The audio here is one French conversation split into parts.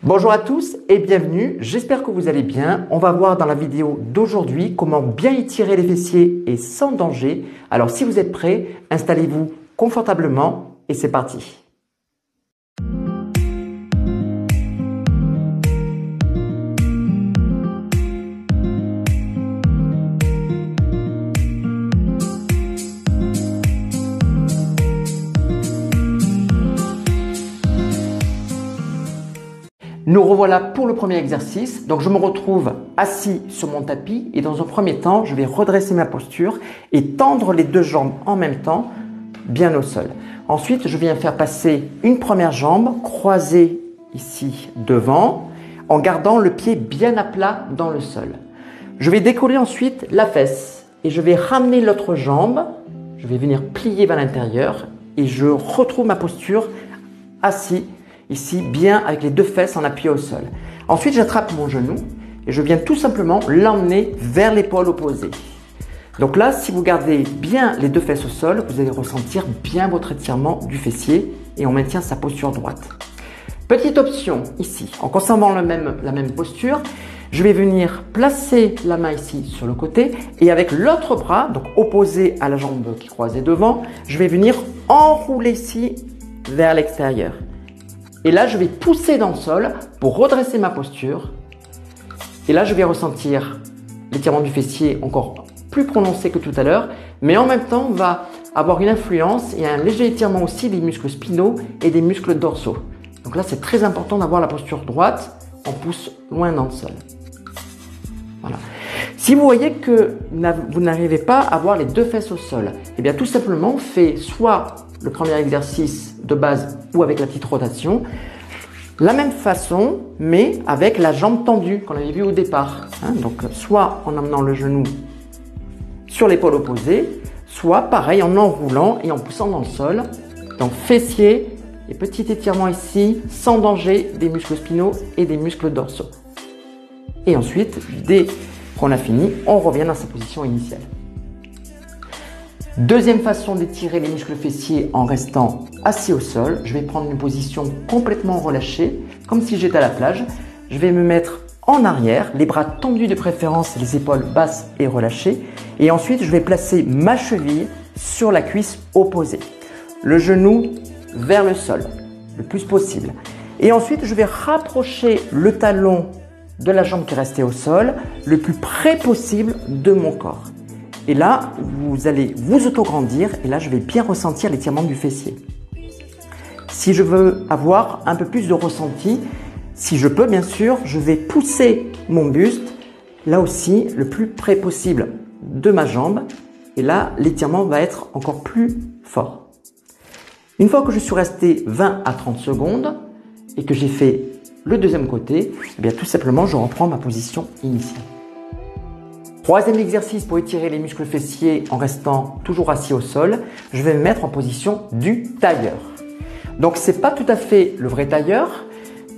Bonjour à tous et bienvenue, j'espère que vous allez bien. On va voir dans la vidéo d'aujourd'hui comment bien étirer les fessiers et sans danger. Alors si vous êtes prêts, installez-vous confortablement et c'est parti. Nous revoilà pour le premier exercice. Donc je me retrouve assis sur mon tapis et dans un premier temps, je vais redresser ma posture et tendre les deux jambes en même temps, bien au sol. Ensuite, je viens faire passer une première jambe croisée ici devant en gardant le pied bien à plat dans le sol. Je vais décoller ensuite la fesse et je vais ramener l'autre jambe. Je vais venir plier vers l'intérieur et je retrouve ma posture assis ici, bien avec les deux fesses en appui au sol. Ensuite, j'attrape mon genou et je viens tout simplement l'emmener vers l'épaule opposée. Donc là, si vous gardez bien les deux fesses au sol, vous allez ressentir bien votre étirement du fessier et on maintient sa posture droite. Petite option ici, en conservant la même posture, je vais venir placer la main ici sur le côté et avec l'autre bras, donc opposé à la jambe qui est croisée devant, je vais venir enrouler ici vers l'extérieur. Et là, je vais pousser dans le sol pour redresser ma posture. Et là, je vais ressentir l'étirement du fessier encore plus prononcé que tout à l'heure. Mais en même temps, on va avoir une influence et un léger étirement aussi des muscles spinaux et des muscles dorsaux. Donc là, c'est très important d'avoir la posture droite. On pousse loin dans le sol. Voilà. Si vous voyez que vous n'arrivez pas à avoir les deux fesses au sol, eh bien tout simplement, on fait soit le premier exercice de base ou avec la petite rotation, la même façon, mais avec la jambe tendue qu'on avait vu au départ. Donc, soit en amenant le genou sur l'épaule opposée, soit pareil en enroulant et en poussant dans le sol. Donc, fessier et petit étirement ici, sans danger des muscles spinaux et des muscles dorsaux. Et ensuite, dès qu'on a fini, on revient dans sa position initiale. Deuxième façon d'étirer les muscles fessiers en restant assis au sol, je vais prendre une position complètement relâchée, comme si j'étais à la plage. Je vais me mettre en arrière, les bras tendus de préférence, les épaules basses et relâchées. Et ensuite, je vais placer ma cheville sur la cuisse opposée. Le genou vers le sol, le plus possible. Et ensuite, je vais rapprocher le talon de la jambe qui est restée au sol, le plus près possible de mon corps. Et là, vous allez vous autograndir et là, je vais bien ressentir l'étirement du fessier. Si je veux avoir un peu plus de ressenti, si je peux bien sûr, je vais pousser mon buste, là aussi, le plus près possible de ma jambe. Et là, l'étirement va être encore plus fort. Une fois que je suis resté 20 à 30 secondes et que j'ai fait le deuxième côté, eh bien tout simplement, je reprends ma position initiale. Troisième exercice pour étirer les muscles fessiers en restant toujours assis au sol, je vais me mettre en position du tailleur. Donc ce n'est pas tout à fait le vrai tailleur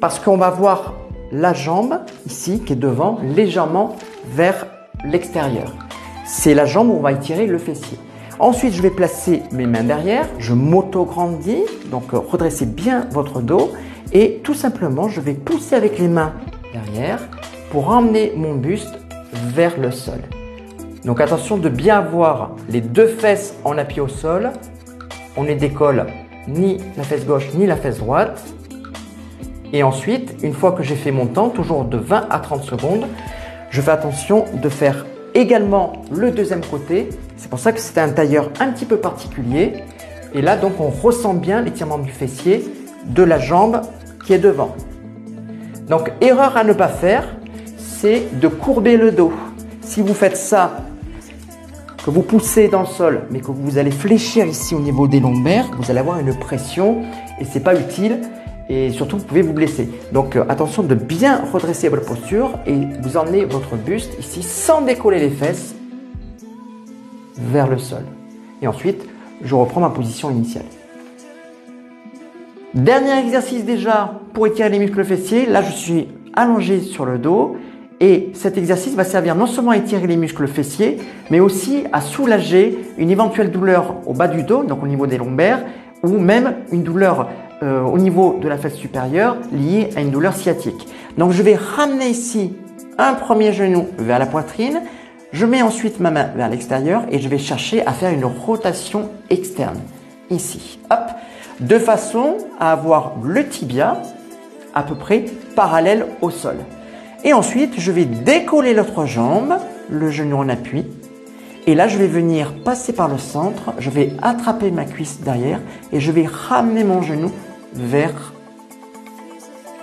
parce qu'on va voir la jambe ici qui est devant légèrement vers l'extérieur. C'est la jambe où on va étirer le fessier. Ensuite, je vais placer mes mains derrière, je m'auto-grandis, donc redressez bien votre dos et tout simplement je vais pousser avec les mains derrière pour emmener mon buste vers le sol. Donc attention de bien avoir les deux fesses en appui au sol. On ne décolle ni la fesse gauche ni la fesse droite. Et ensuite, une fois que j'ai fait mon temps, toujours de 20 à 30 secondes, je fais attention de faire également le deuxième côté. C'est pour ça que c'est un tailleur un petit peu particulier. Et là, donc, on ressent bien l'étirement du fessier de la jambe qui est devant. Donc, erreur à ne pas faire, c'est de courber le dos. Si vous faites ça, que vous poussez dans le sol, mais que vous allez fléchir ici au niveau des lombaires, vous allez avoir une pression et c'est pas utile et surtout vous pouvez vous blesser. Donc attention de bien redresser votre posture et vous emmenez votre buste ici sans décoller les fesses vers le sol. Et ensuite, je reprends ma position initiale. Dernier exercice déjà pour étirer les muscles fessiers. Là, je suis allongé sur le dos. Et cet exercice va servir non seulement à étirer les muscles fessiers, mais aussi à soulager une éventuelle douleur au bas du dos, donc au niveau des lombaires, ou même une douleur au niveau de la fesse supérieure liée à une douleur sciatique. Donc je vais ramener ici un premier genou vers la poitrine, je mets ensuite ma main vers l'extérieur et je vais chercher à faire une rotation externe, ici, hop, de façon à avoir le tibia à peu près parallèle au sol. Et ensuite, je vais décoller l'autre jambe, le genou en appui. Et là, je vais venir passer par le centre, je vais attraper ma cuisse derrière et je vais ramener mon genou vers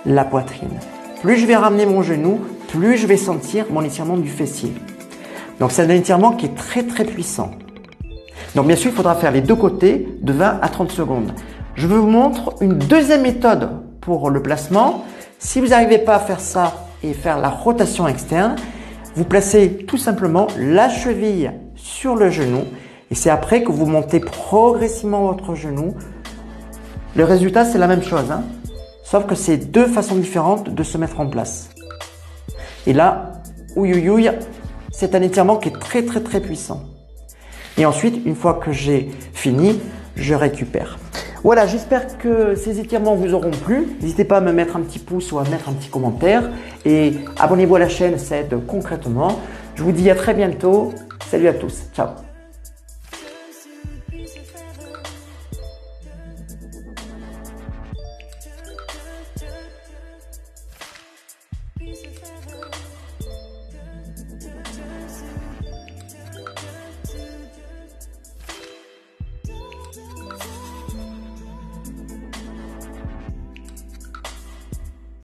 la poitrine. Plus je vais ramener mon genou, plus je vais sentir mon étirement du fessier. Donc, c'est un étirement qui est très très puissant. Donc, bien sûr, il faudra faire les deux côtés de 20 à 30 secondes. Je vous montre une deuxième méthode pour le placement. Si vous n'arrivez pas à faire ça et faire la rotation externe, vous placez tout simplement la cheville sur le genou et c'est après que vous montez progressivement votre genou. Le résultat, c'est la même chose, hein, sauf que c'est deux façons différentes de se mettre en place. Et là, ouïouïouï, c'est un étirement qui est très très très puissant. Et ensuite, une fois que j'ai fini, je récupère. Voilà, j'espère que ces étirements vous auront plu. N'hésitez pas à me mettre un petit pouce ou à mettre un petit commentaire. Et abonnez-vous à la chaîne, ça aide concrètement. Je vous dis à très bientôt. Salut à tous. Ciao.